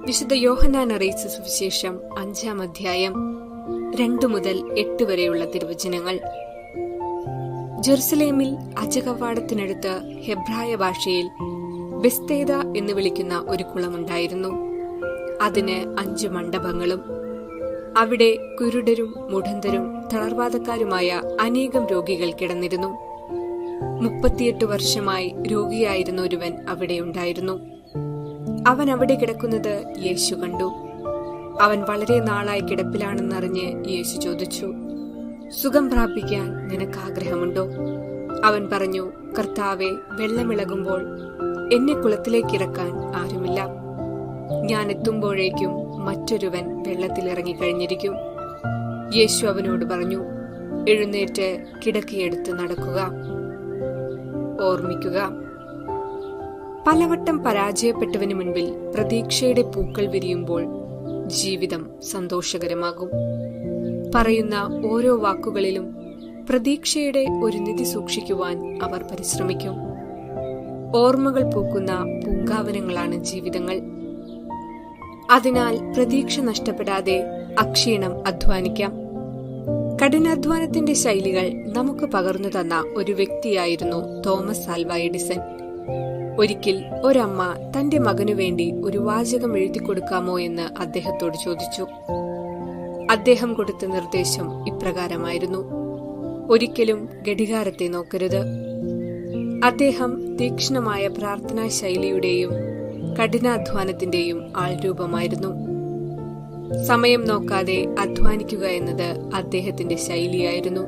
വിശുദ്ധ യോഹന്നാൻ അറിയിച്ച സുവിശേഷം 5-ാം അധ്യായം 2 മുതൽ 8 വരെയുള്ള തിരുവചനങ്ങൾ. ജെറുസലേമിൽ അജകവാടത്തിനടുത്ത് ഹെബ്രായ ഭാഷയിൽ ബെസ്തേദ എന്ന് വിളിക്കുന്ന ഒരു കുളമുണ്ടായിരുന്നു. അതിന് 5 മണ്ഡപങ്ങളും. അവിടെ കുരുടരും മുടന്തരും തളർവാദക്കാരുമായ അനേകം രോഗികൾ കിടന്നിരുന്നു. 38 വർഷമായി രോഗിയായിരുന്ന ഒരുവൻ അവിടെയുണ്ടായിരുന്നു. അവൻ അവിടെ കിടക്കുന്നത് യേശു കണ്ടു. അവൻ വളരെ നാളായി കിടപ്പിലാണെന്നറിഞ്ഞ് യേശു ചോദിച്ചു, സുഖം പ്രാപിക്കാൻ നിനക്ക് ആഗ്രഹമുണ്ടോ? അവൻ പറഞ്ഞു, കർത്താവേ, വെള്ളമിളകുമ്പോൾ എന്നെ കുളത്തിലേക്കിറക്കാൻ ആരുമില്ല. ഞാൻ എത്തുമ്പോഴേക്കും മറ്റൊരുവൻ വെള്ളത്തിലിറങ്ങിക്കഴിഞ്ഞിരിക്കും. യേശു അവനോട് പറഞ്ഞു, എഴുന്നേറ്റ് കിടക്കയെടുത്ത് നടക്കുക. ഓർമ്മിക്കുക, പലവട്ടം പരാജയപ്പെട്ടവന് മുൻപിൽ പ്രതീക്ഷയുടെ പൂക്കൾ വിരിയുമ്പോൾ ജീവിതം സന്തോഷകരമാകും. പറയുന്ന ഓരോ വാക്കുകളിലും പ്രതീക്ഷയുടെ ഒരു നിധി സൂക്ഷിക്കുവാൻ അവർ പരിശ്രമിക്കും. ഓർമ്മകൾ പൂക്കുന്ന പൂങ്കാവനങ്ങളാണ് ജീവിതങ്ങൾ. അതിനാൽ പ്രതീക്ഷ നഷ്ടപ്പെടാതെ അക്ഷീണം അധ്വാനിക്കാം. കഠിനാധ്വാനത്തിന്റെ ശൈലികൾ നമുക്ക് പകർന്നു തന്ന ഒരു വ്യക്തിയായിരുന്നു തോമസ് ആൽവാ എഡിസൺ. ഒരിക്കൽ ഒരമ്മ തന്റെ മകനു വേണ്ടി ഒരു വാചകം എഴുതി കൊടുക്കാമോ എന്ന് അദ്ദേഹത്തോട് ചോദിച്ചു. അദ്ദേഹം കൊടുത്ത നിർദ്ദേശം ഇപ്രകാരമായിരുന്നു: ഒരിക്കലും ഘടികാരത്തെ നോക്കരുത്. അദ്ദേഹം തീക്ഷ്ണമായ പ്രാർത്ഥനാ ശൈലിയുടെയും കഠിനാധ്വാനത്തിന്റെയും ആൾരൂപമായിരുന്നു. സമയം നോക്കാതെ അധ്വാനിക്കുക എന്നത് അദ്ദേഹത്തിന്റെ ശൈലിയായിരുന്നു.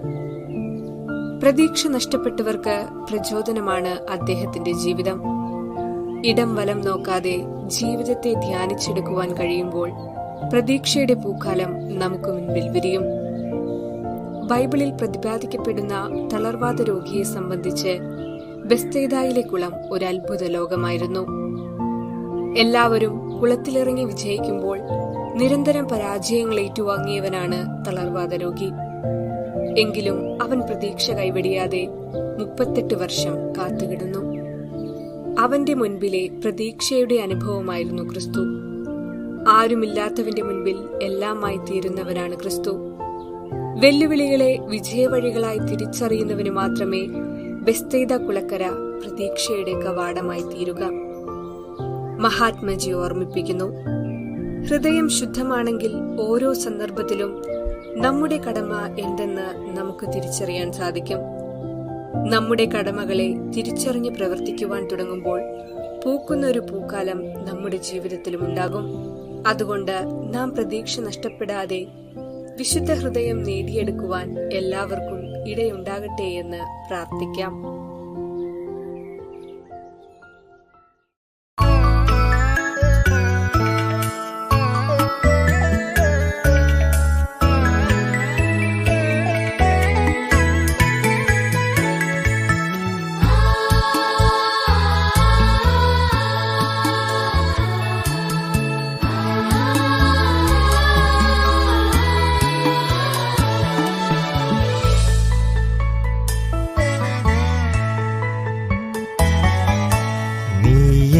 പ്രതീക്ഷ നഷ്ടപ്പെട്ടവർക്ക് പ്രചോദനമാണ് അദ്ദേഹത്തിന്റെ ജീവിതം. ഇടം വലം നോക്കാതെ ജീവിതത്തെ ധ്യാനിച്ചെടുക്കുവാൻ കഴിയുമ്പോൾ പ്രതീക്ഷയുടെ പൂക്കാലം നമുക്ക് മുൻപിൽ വിരിയും. ബൈബിളിൽ പ്രതിപാദിക്കപ്പെടുന്ന തളർവാദ രോഗിയെ സംബന്ധിച്ച് ബെസ്തേദായിലെ കുളം ഒരു അത്ഭുത ലോകമായിരുന്നു. എല്ലാവരും കുളത്തിലിറങ്ങി വിജയിക്കുമ്പോൾ നിരന്തരം പരാജയങ്ങൾ ഏറ്റുവാങ്ങിയവനാണ് തളർവാദ രോഗി. എങ്കിലും അവൻ പ്രതീക്ഷ കൈവെടിയാതെ 38 വർഷം കാത്തുകിടന്നു. അവന്റെ മുൻപിലെ പ്രതീക്ഷയുടെ അനുഭവമായിരുന്നു ക്രിസ്തു. ആരുമില്ലാത്തവന്റെ മുൻപിൽ എല്ലാമായി തീരുന്നവനാണ് ക്രിസ്തു. വെല്ലുവിളികളെ വിജയവഴികളായി തിരിച്ചറിയുന്നവന് മാത്രമേ ബെസ്തേദ കുളക്കര പ്രതീക്ഷയുടെ കവാടമായി തീരുക. മഹാത്മജി ഓർമ്മിപ്പിക്കുന്നു, ഹൃദയം ശുദ്ധമാണെങ്കിൽ ഓരോ സന്ദർഭത്തിലും നമ്മുടെ കടമ എന്തെന്ന് നമുക്ക് തിരിച്ചറിയാൻ സാധിക്കും. നമ്മുടെ കടമകളെ തിരിച്ചറിഞ്ഞ് പ്രവർത്തിക്കുവാൻ തുടങ്ങുമ്പോൾ പൂക്കുന്ന ഒരു പൂക്കാലം നമ്മുടെ ജീവിതത്തിലും ഉണ്ടാകും. അതുകൊണ്ട് നാം പ്രതീക്ഷ നഷ്ടപ്പെടാതെ വിശുദ്ധ ഹൃദയം നേടിയെടുക്കുവാൻ എല്ലാവർക്കും ഇടയുണ്ടാകട്ടെ എന്ന് പ്രാർത്ഥിക്കാം.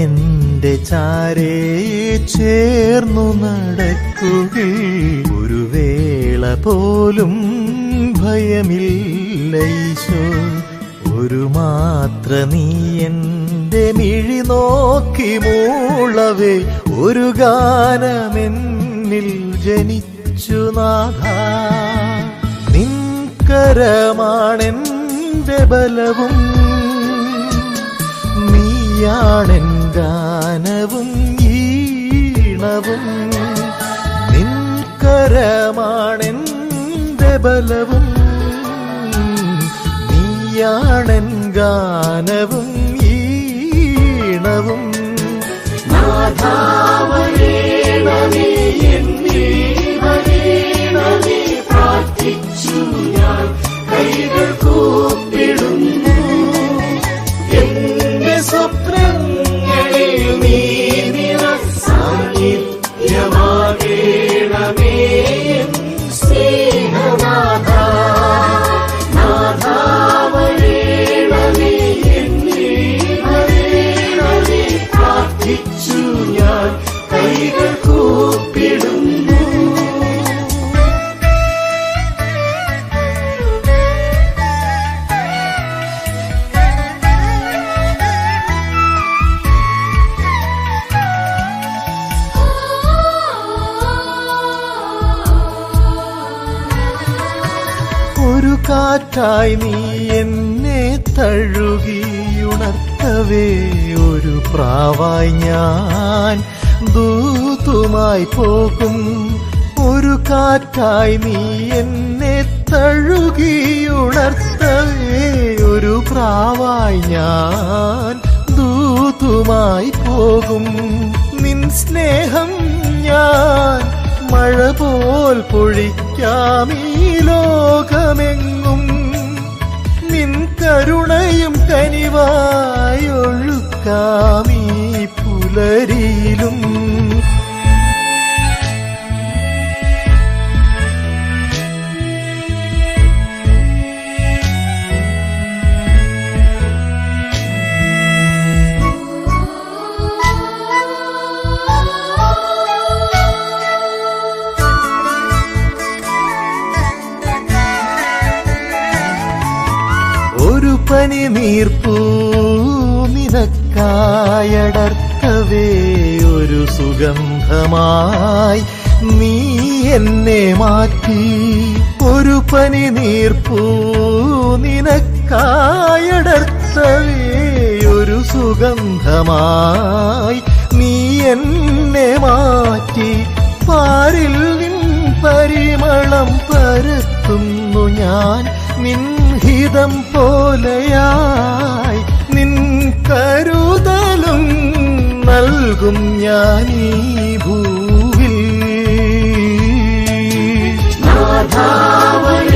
എന്റെ ചാരേ ചേർന്നു നടക്കുകേ, ഒരു വേള പോലും ഭയമില്ല ഈശോ. ഒരു മാത്ര നീ എന്റെ മിഴി നോക്കി മൂളവേ, ഒരു ഗാനമെന്നിൽ ജനിച്ചു നാഥ. നിൻകരമാണെന്റെ ബലവും നീയാണെൻ ഗാനവും ഈണവും. നിൻകരമാണെന്റെ ബലവും നീയാണെൻ ഗാനവും ഈണവും. നാഥാവരേണമേ എന്നീവരേണമേ പ്രാർത്ഥിച്ചു ഞാൻ കൈകൾ കൂപ്പിടുന്നു. എന്റെ സ്വപ്നങ്ങളിൽ നീ സാന്നിധ്യമാകേണമേ സ്നേഹനാഥ. നാഥാവരേണമേ എന്നീവരേണമേ പ്രാർത്ഥിച്ചു ഞാൻ കൈകൾ കൂപ്പിടുന്നു. ഒരു കാറ്റായി നീ എന്നെ തഴുകിയുണർത്തവേ, ഒരു പ്രാവായി ഞാൻ ദൂതുമായി പോകും. ഒരു കാറ്റായി നീ എന്നെ തഴുകിയുണർത്തവേ, ഒരു പ്രാവായി ഞാൻ ദൂതുമായി പോകും. നിൻ സ്നേഹം ഞാൻ മഴ പോൽ പൊഴിക്കാമീ ലോകമെങ്ങും. നിൻ കരുണയും കനിവായൊഴുക്കാമീ പുലരിയിലും. ഒരു പനി നീർപ്പൂ നിനക്കായടർത്തവേ, ഒരു സുഗന്ധമായി നീ എന്നെ മാറ്റി. ഒരു പനി നീർപ്പൂ നിനക്കായടർത്തവേ, ഒരു സുഗന്ധമായി നീ എന്നെ മാറ്റി. പാരിൽ നിൻ പരിമളം പരത്തുന്നു ഞാൻ, നിൻഹിതം പോലെയായി നിൻ കരുതലും നൽകും ഞാൻ ഈ ഭൂവിൽ. നാഥാവരേണമേ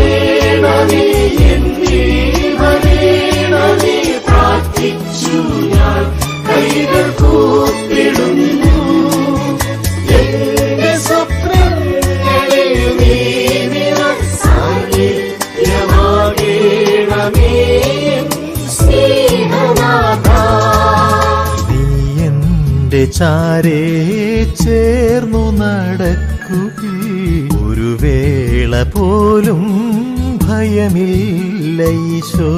എന്നിൽ വരേണമേ, പ്രാർത്ഥിച്ചു ഞാൻ കൈകൾ കൂപ്പിടുന്നു. എന്റെ സ്വപ്നങ്ങളിൽ നീ സാന്നിധ്യമാകേണമേ സ്നേഹനാഥാ. നീ എന്റെ ചാരേ ചേർന്നു നടക്കുകയും ഒരു വേള പോലും ഭയമില്ല ഈശോ.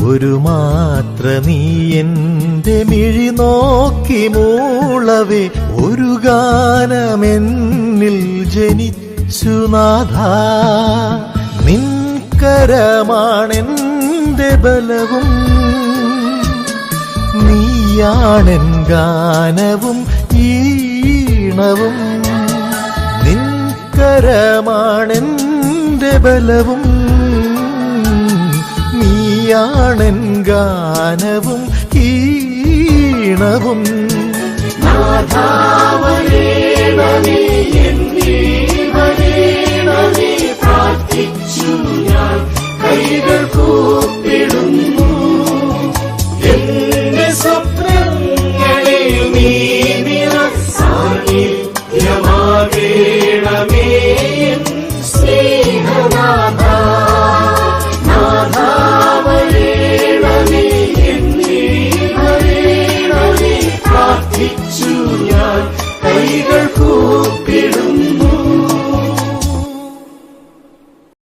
ഒരു മാത്ര നീ എന്റെ മിഴി നോക്കി മൂളവേ, ഒരു ഗാനമെന്നിൽ ജനിച്ചു നാഥാ. നിൻ കരമാണെന്റെ ബലവും, നീയാണെൻ ഗാനവും ഈണവും. നിൻ കരമാണെന്റെ ബലവും, നീയാണെൻ ഗാനവും ഈണവും. നാഥാവരേണമേ എന്നിൽ വരേണമേ, പ്രാർത്ഥിച്ചു ഞാൻ കൈകൾ കൂപ്പിടുന്നു.